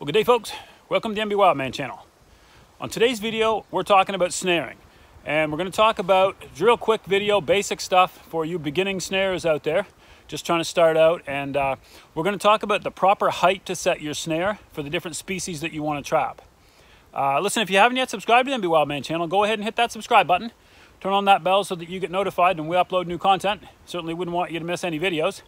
Well, good day, folks. Welcome to the MB Wildman channel. On today's video, we're talking about snaring. And we're going to talk about a real quick video, basic stuff for you beginning snares out there, just trying to start out. And we're going to talk about the proper height to set your snare for the different species that you want to trap. Listen, if you haven't yet subscribed to the MB Wildman channel, go ahead and hit that subscribe button. Turn on that bell so that you get notified when we upload new content. Certainly wouldn't want you to miss any videos.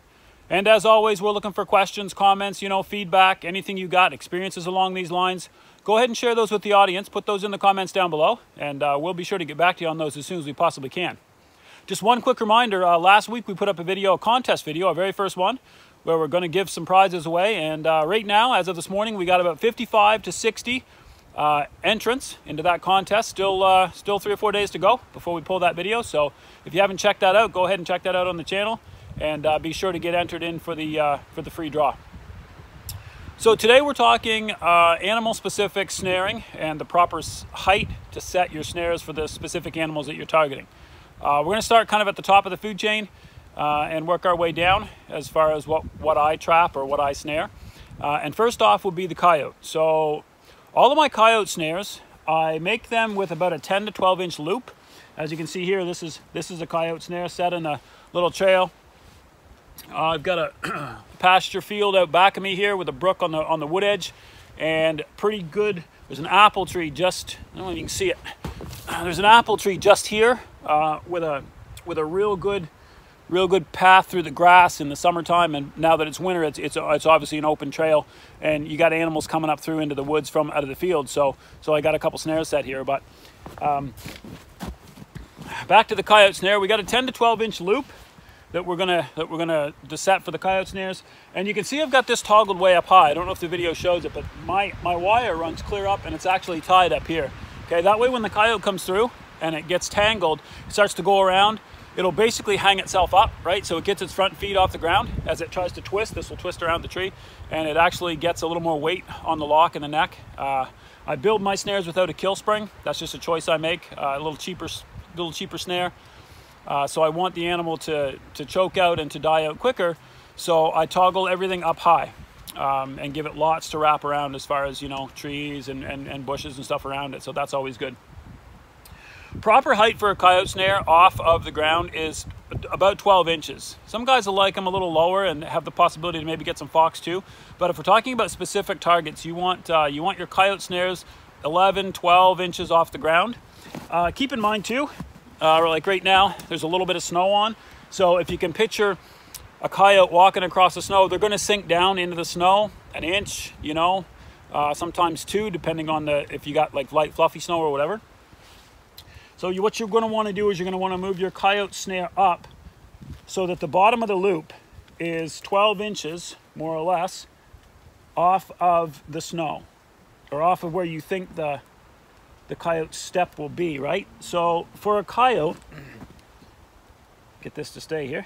And as always, we're looking for questions, comments, feedback, anything you got, experiences along these lines. Go ahead and share those with the audience. Put those in the comments down below, and we'll be sure to get back to you on those as soon as we possibly can. Just one quick reminder, last week we put up a video, a contest video, our very first one, where we're going to give some prizes away. And right now, as of this morning, we got about 55 to 60 entrants into that contest. Still 3 or 4 days to go before we pull that video. So if you haven't checked that out, go ahead and check that out on the channel. And be sure to get entered in for the free draw. So today we're talking animal-specific snaring and the proper height to set your snares for the specific animals that you're targeting. We're going to start kind of at the top of the food chain and work our way down as far as what I trap or what I snare. And first off would be the coyote. So all of my coyote snares, I make them with about a 10 to 12 inch loop. As you can see here, this is a coyote snare set in a little trail. I've got a pasture field out back of me here with a brook on the wood edge, and pretty good. There's an apple tree just, I don't know if you can see it. There's an apple tree just here with a real good path through the grass in the summertime. And now that it's winter, it's obviously an open trail, and you got animals coming up through into the woods from out of the field. So I got a couple snares set here, but back to the coyote snare. We got a 10 to 12 inch loop that we're gonna set for the coyote snares. And you can see I've got this toggled way up high. I don't know if the video shows it, but my wire runs clear up and it's actually tied up here. Okay, that way when the coyote comes through and it gets tangled, it starts to go around, it'll basically hang itself up, right? So it gets its front feet off the ground. As it tries to twist, this will twist around the tree, and it actually gets a little more weight on the lock and the neck. I build my snares without a kill spring. That's just a choice I make. A little cheaper snare. So I want the animal to choke out and to die out quicker. So I toggle everything up high and give it lots to wrap around as far as, trees and bushes and stuff around it. So that's always good. Proper height for a coyote snare off of the ground is about 12 inches. Some guys will like them a little lower and have the possibility to maybe get some fox too. But if we're talking about specific targets, you want your coyote snares 11, 12 inches off the ground. Keep in mind too, like right now, there's a little bit of snow on. So if you can picture a coyote walking across the snow, they're going to sink down into the snow an inch, sometimes 2, depending on if you got like light fluffy snow or whatever. So what you're going to want to do is you're going to want to move your coyote snare up so that the bottom of the loop is 12 inches, more or less, off of the snow, or off of where you think the coyote step will be, right? So for a coyote, get this to stay here.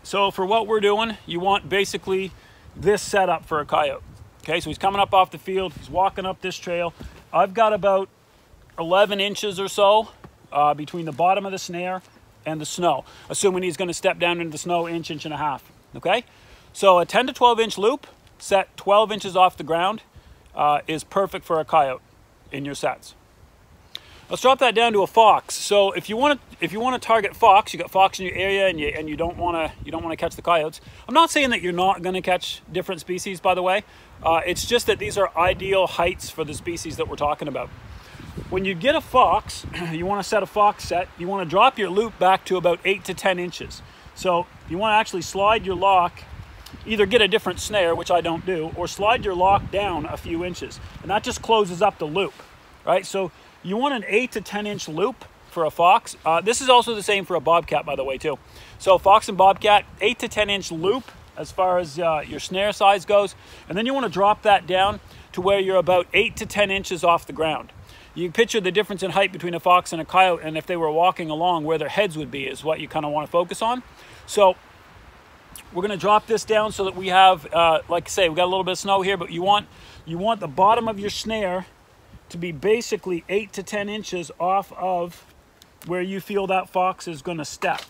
So for what we're doing, you want basically this setup for a coyote. Okay, so he's coming up off the field, he's walking up this trail. I've got about 11 inches or so between the bottom of the snare and the snow, assuming he's going to step down into the snow inch and a half. Okay, so a 10 to 12 inch loop set 12 inches off the ground is perfect for a coyote in your sets. Let's drop that down to a fox. So if you want to target fox, you got fox in your area and you don't want to catch the coyotes. I'm not saying that you're not going to catch different species, by the way. It's just that these are ideal heights for the species that we're talking about. When you get a fox, you want to set a fox set, you want to drop your loop back to about 8 to 10 inches. So you want to actually slide your lock, either get a different snare, which I don't do, or slide your lock down a few inches. And that just closes up the loop, right? So you want an 8 to 10 inch loop for a fox. This is also the same for a bobcat, by the way, too. So fox and bobcat, 8 to 10 inch loop as far as your snare size goes. And then you want to drop that down to where you're about 8 to 10 inches off the ground. You can picture the difference in height between a fox and a coyote, and if they were walking along, where their heads would be is what you kind of want to focus on. So we're going to drop this down so that we have, like I say, we got a little bit of snow here, but you want the bottom of your snare to be basically 8 to 10 inches off of where you feel that fox is going to step.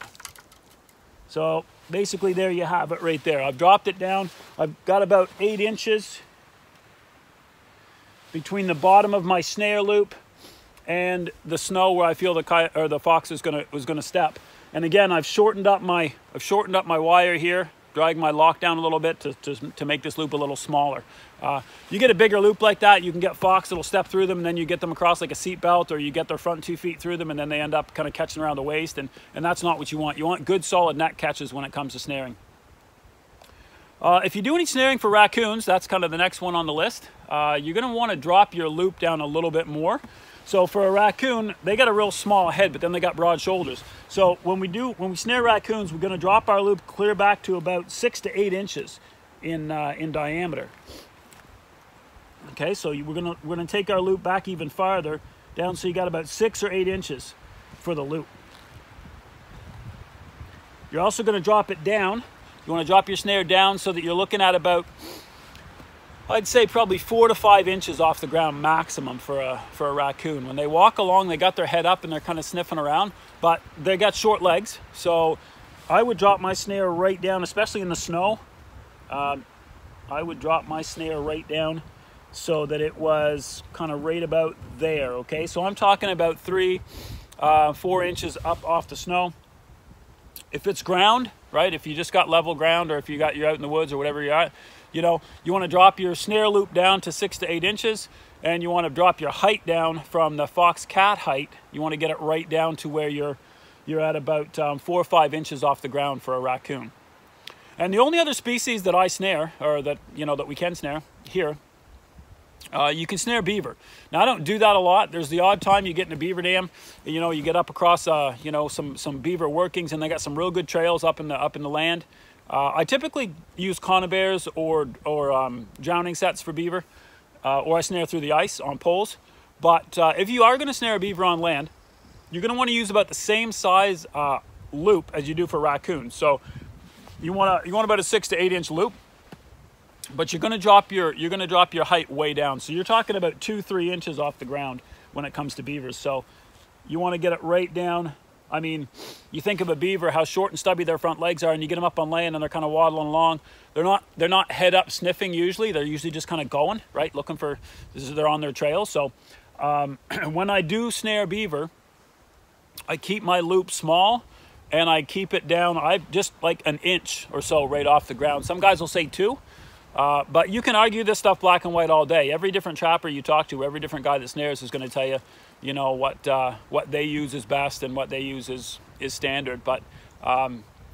So basically there you have it right there. I've dropped it down. I've got about 8 inches between the bottom of my snare loop and the snow where I feel the fox is gonna step. And again, I've shortened up my wire here, dragged my lock down a little bit to make this loop a little smaller. You get a bigger loop like that, you can get fox that'll step through them, and then you get them across like a seat belt, or you get their front 2 feet through them, and then they end up kind of catching around the waist, and that's not what you want. You want good solid neck catches when it comes to snaring. If you do any snaring for raccoons, that's kind of the next one on the list. You're going to want to drop your loop down a little bit more. So for a raccoon, they got a real small head, but then they got broad shoulders. So when we snare raccoons, we're going to drop our loop clear back to about 6 to 8 inches in diameter. Okay, so we're gonna take our loop back even farther down, so you got about 6 or 8 inches for the loop. You're also going to drop it down. You want to drop your snare down so that you're looking at about, I'd say probably 4 to 5 inches off the ground maximum for a raccoon. When they walk along, they got their head up and they're kind of sniffing around, but they got short legs. So I would drop my snare right down, especially in the snow. I would drop my snare right down so that it was kind of right about there, okay? So I'm talking about 3, 4 inches up off the snow. If it's ground, right, if you just got level ground, or if you're out in the woods or whatever you're at, you know, you want to drop your snare loop down to 6 to 8 inches, and you want to drop your height down from the fox cat height. You want to get it right down to where you're at about 4 or 5 inches off the ground for a raccoon. And the only other species that I snare, or that, you know, that we can snare here, you can snare beaver. Now, I don't do that a lot. There's the odd time you get in a beaver dam, you know, you get up across, you know, some beaver workings, and they got some real good trails up in the land. I typically use conibears or drowning sets for beaver, or I snare through the ice on poles. But if you are going to snare a beaver on land, you're going to want to use about the same size loop as you do for raccoons. So you want about a 6 to 8 inch loop. But you're going to drop your height way down. So you're talking about 2-3 inches off the ground when it comes to beavers. So you want to get it right down. I mean, you think of a beaver, how short and stubby their front legs are, and you get them up on land and they're kind of waddling along. They're not head up sniffing usually. They're usually just kind of going, right? Looking for, they're on their trail. So when I do snare beaver, I keep my loop small, and I keep it down, just like an inch or so right off the ground. Some guys will say 2. But you can argue this stuff black and white all day. Every different trapper you talk to, every different guy that snares is going to tell you, you know, what they use is best and what they use is standard. But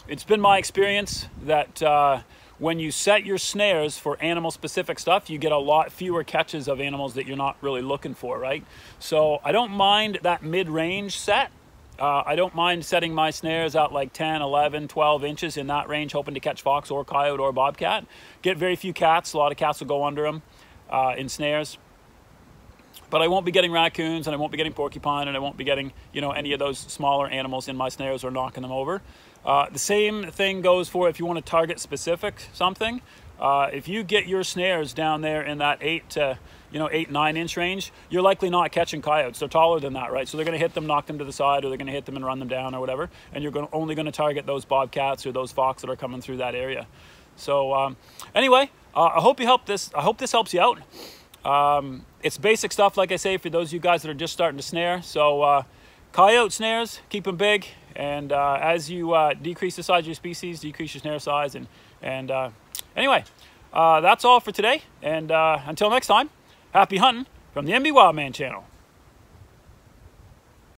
it's been my experience that when you set your snares for animal-specific stuff, you get a lot fewer catches of animals that you're not really looking for, right? So I don't mind that mid-range set. I don't mind setting my snares out like 10, 11, 12 inches in that range, hoping to catch fox or coyote or bobcat. Get very few cats. A lot of cats will go under them in snares. But I won't be getting raccoons, and I won't be getting porcupine, and I won't be getting, you know, any of those smaller animals in my snares or knocking them over. The same thing goes for if you want to target specific something. If you get your snares down there in that 8, 9 inch range, you're likely not catching coyotes. They're taller than that, right? So they're going to hit them, knock them to the side, or they're going to hit them and run them down or whatever. And you're only going to target those bobcats or those fox that are coming through that area. So anyway, I hope this helps you out. It's basic stuff, like I say, for those of you guys that are just starting to snare. So coyote snares, keep them big, and as you decrease the size of your species, decrease your snare size. And anyway, that's all for today. And until next time, happy hunting from the MB Wildman channel.